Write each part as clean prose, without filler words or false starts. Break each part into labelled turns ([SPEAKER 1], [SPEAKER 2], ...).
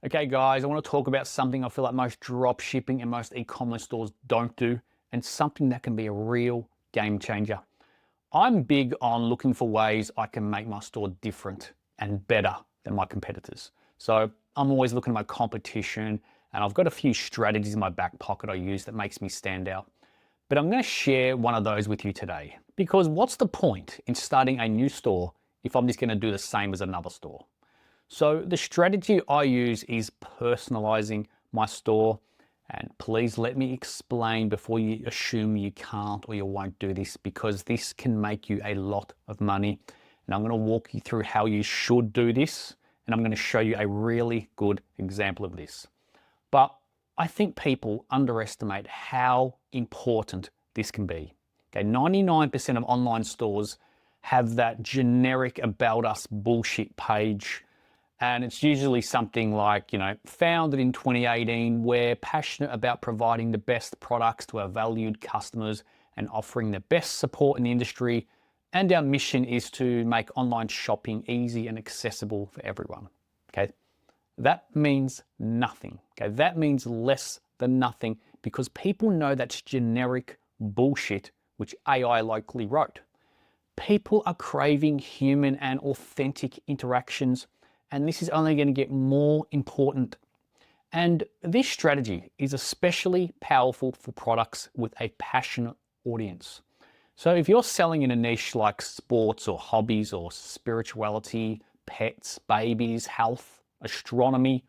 [SPEAKER 1] Okay guys, I want to talk about something I feel like most drop shipping and most e-commerce stores don't do, and something that can be a real game changer. I'm big on looking for ways I can make my store different and better than my competitors. So I'm always looking at my competition, and I've got a few strategies in my back pocket I use that makes me stand out. But I'm going to share one of those with you today, because what's the point in starting a new store if I'm just going to do the same as another store? So the strategy I use is personalizing my store. And please let me explain before you assume you can't or you won't do this, because this can make you a lot of money. And I'm going to walk you through how you should do this. And I'm going to show you a really good example of this. But I think people underestimate how important this can be. Okay, 99% of online stores have that generic about us bullshit page. And it's usually something like, founded in 2018, we're passionate about providing the best products to our valued customers and offering the best support in the industry. And our mission is to make online shopping easy and accessible for everyone. Okay. That means nothing. Okay. That means less than nothing, because people know that's generic bullshit, which AI likely wrote. People are craving human and authentic interactions, and this is only going to get more important. And this strategy is especially powerful for products with a passionate audience. So if you're selling in a niche like sports or hobbies or spirituality, pets, babies, health, astronomy,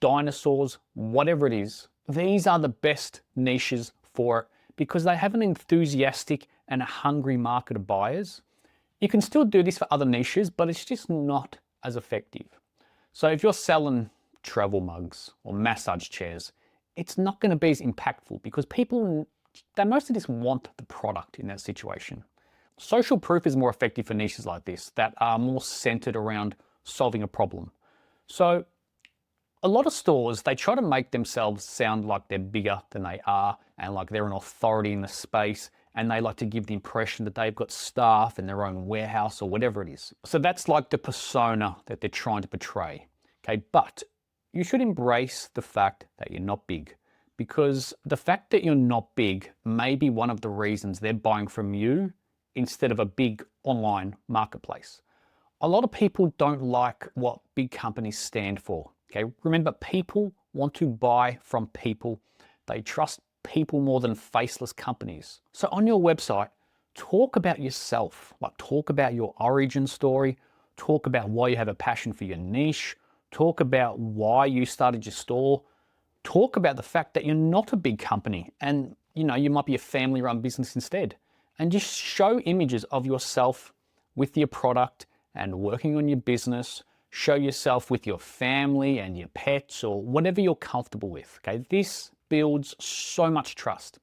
[SPEAKER 1] dinosaurs, whatever it is, these are the best niches for it, because they have an enthusiastic and a hungry market of buyers. You can still do this for other niches, but it's just not as effective. So if you're selling travel mugs or massage chairs, it's not going to be as impactful, because people, they mostly just want the product in that situation. Social proof is more effective for niches like this that are more centered around solving a problem. So a lot of stores, they try to make themselves sound like they're bigger than they are and like they're an authority in the space. And they like to give the impression that they've got staff in their own warehouse or whatever it is. So that's like the persona that they're trying to portray. Okay, but you should embrace the fact that you're not big, because the fact that you're not big may be one of the reasons they're buying from you instead of a big online marketplace. A lot of people don't like what big companies stand for. Okay, remember, people want to buy from people. They trust people more than faceless companies. So on your website, talk about yourself, like talk about your origin story, talk about why you have a passion for your niche, talk about why you started your store, talk about the fact that you're not a big company and you might be a family-run business instead, and just show images of yourself with your product and working on your business. Show yourself with your family and your pets or whatever you're comfortable with. Okay, this builds so much trust.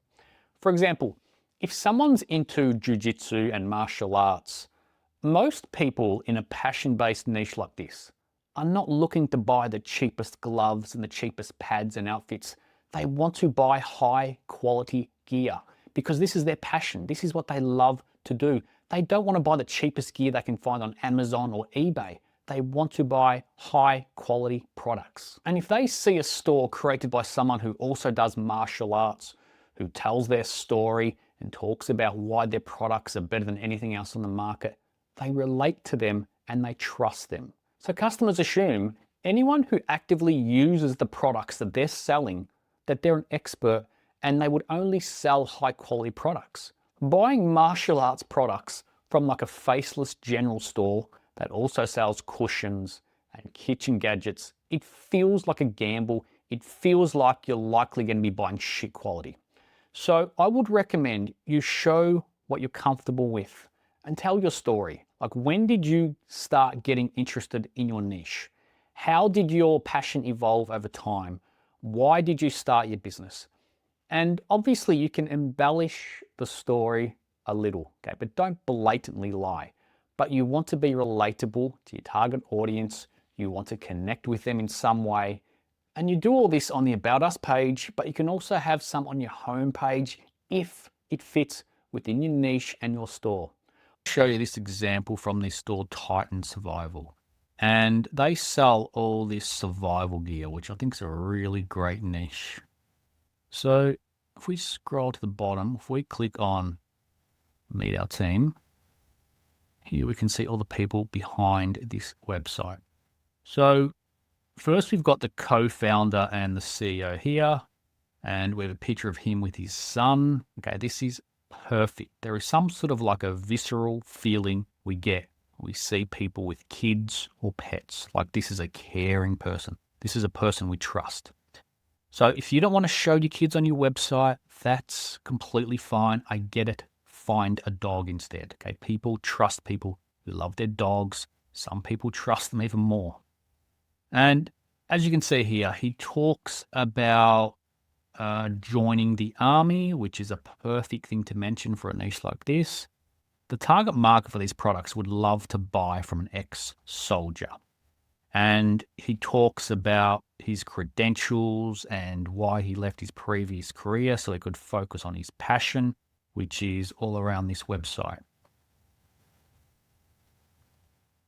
[SPEAKER 1] For example, if someone's into jiu-jitsu and martial arts, most people in a passion-based niche like this are not looking to buy the cheapest gloves and the cheapest pads and outfits. They want to buy high quality gear because this is their passion. This is what they love to do. They don't want to buy the cheapest gear they can find on Amazon or eBay. They want to buy high quality products. And if they see a store created by someone who also does martial arts, who tells their story and talks about why their products are better than anything else on the market, they relate to them and they trust them. So customers assume anyone who actively uses the products that they're selling, that they're an expert and they would only sell high quality products. Buying martial arts products from like a faceless general store that also sells cushions and kitchen gadgets, it feels like a gamble. It feels like you're likely going to be buying shit quality. So I would recommend you show what you're comfortable with and tell your story. Like, when did you start getting interested in your niche? How did your passion evolve over time? Why did you start your business? And obviously you can embellish the story a little, okay, but don't blatantly lie. But you want to be relatable to your target audience. You want to connect with them in some way. And you do all this on the About Us page, but you can also have some on your home page if it fits within your niche and your store. I'll show you this example from the store Titan Survival. And they sell all this survival gear, which I think is a really great niche. So if we scroll to the bottom, if we click on Meet Our Team, here we can see all the people behind this website. So first we've got the co-founder and the CEO here, and we have a picture of him with his son. Okay, this is perfect. There is some sort of like a visceral feeling we get. We see people with kids or pets. Like this is a caring person. This is a person we trust. So if you don't want to show your kids on your website, that's completely fine. I get it. Find a dog instead. Okay, people trust people who love their dogs. Some people trust them even more. And as you can see here, he talks about joining the army, which is a perfect thing to mention for a niche like this. The target market for these products would love to buy from an ex-soldier. And he talks about his credentials and why he left his previous career so he could focus on his passion, which is all around this website.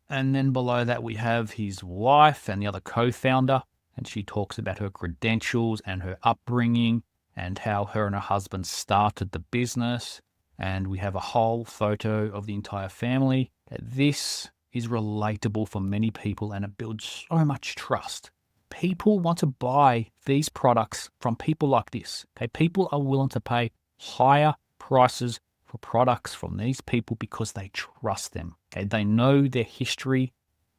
[SPEAKER 1] And then below that, we have his wife and the other co-founder, and she talks about her credentials and her upbringing and how her and her husband started the business. And we have a whole photo of the entire family. This is relatable for many people and it builds so much trust. People want to buy these products from people like this. Okay, people are willing to pay higher prices for products from these people because they trust them. Okay, they know their history,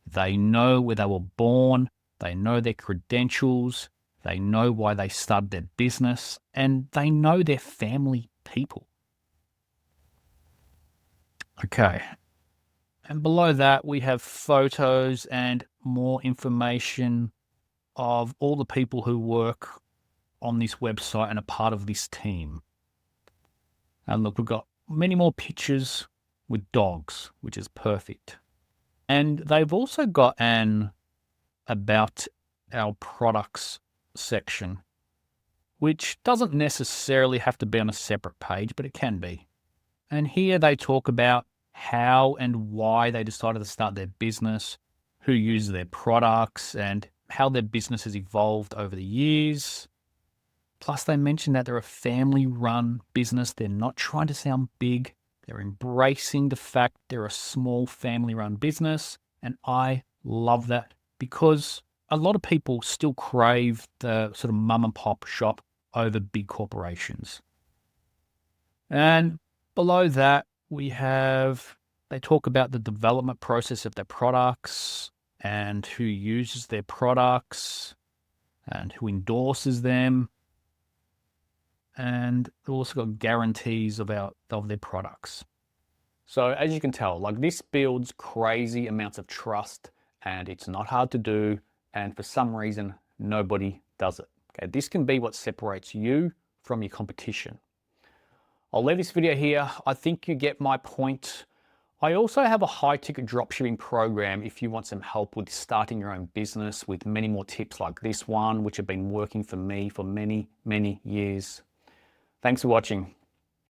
[SPEAKER 1] they know where they were born, they know their credentials, they know why they started their business, and they know their family people. Okay, and below that we have photos and more information of all the people who work on this website and are part of this team. And look, we've got many more pictures with dogs, which is perfect. And they've also got an about our products section, which doesn't necessarily have to be on a separate page, but it can be. And here they talk about how and why they decided to start their business, who uses their products, and how their business has evolved over the years. Plus, they mention that they're a family-run business. They're not trying to sound big. They're embracing the fact they're a small family-run business. And I love that because a lot of people still crave the sort of mum and pop shop over big corporations. And below that, they talk about the development process of their products and who uses their products and who endorses them. And they've also got guarantees of their products. So as you can tell, like this builds crazy amounts of trust and it's not hard to do. And for some reason, nobody does it. Okay, this can be what separates you from your competition. I'll leave this video here. I think you get my point. I also have a high-ticket dropshipping program if you want some help with starting your own business with many more tips like this one, which have been working for me for many, many years. Thanks for watching.